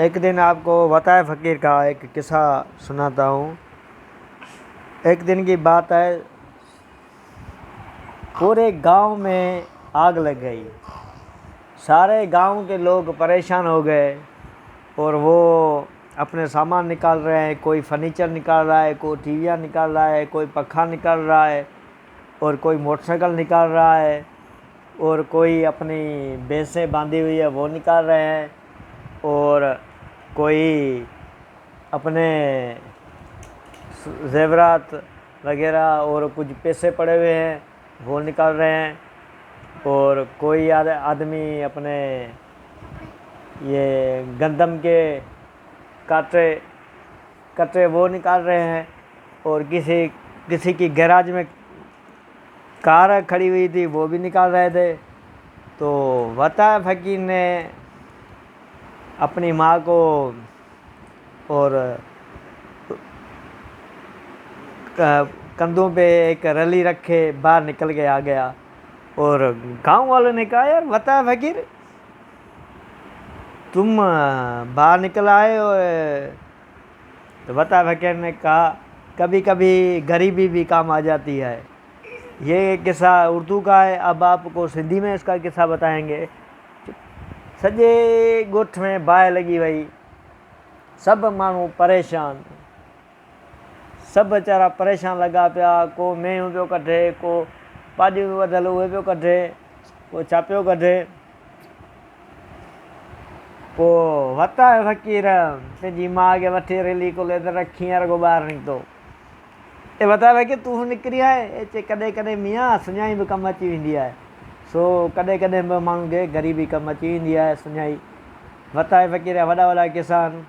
एक दिन आपको वताए फ़कीर का एक किस्सा सुनाता हूँ। एक दिन की बात है, पूरे गांव में आग लग गई। सारे गांव के लोग परेशान हो गए और वो अपने सामान निकाल रहे हैं। कोई फर्नीचर निकाल रहा है, कोई टीवियाँ निकाल रहा है, कोई पखा निकाल रहा है और कोई मोटरसाइकिल निकाल रहा है और कोई अपनी भैंसें बांधी हुई है वो निकाल रहे हैं और कोई अपने ज़ेवरात वगैरह और कुछ पैसे पड़े हुए हैं वो निकाल रहे हैं और कोई आदमी अपने ये गंदम के काटे कटरे वो निकाल रहे हैं और किसी की गैराज में कार खड़ी हुई थी वो भी निकाल रहे थे। तो वताए फ़कीर ने अपनी माँ को और कंधों पे एक रली रखे बाहर निकल के आ गया और गांव वालों ने कहा, यार वताए फ़कीर तुम बाहर निकल आए हो। तो वताए फ़कीर ने कहा, कभी कभी गरीबी भी काम आ जाती है। ये किस्सा उर्दू का है, अब आपको सिंधी में इसका किस्सा बताएंगे। सजे गोठ में बाहि लगी वई, सब माण्हू परेशान, सब वीचारा परेशान लगा पिया। को मेयूं पियो कढे, को पाॼियूं वधियल उहे पियो कढे, को छा पियो कढे। पोइ वताए फ़कीर पंहिंजी माउ खे वठी रेली कोले त रखी रुॻो ॿाहिरि निकितो। ए वताए फ़कीर तूं निकिरी आहे? चए कॾहिं कॾहिं मियां सुञाई बि कमु अची वेंदी आहे। सो कॾहिं कॾहिं बि माण्हुनि खे ग़रीबी कमु अची वेंदी आहे सुञाई। वताए फ़कीर जा वॾा वॾा किस्सा आहिनि।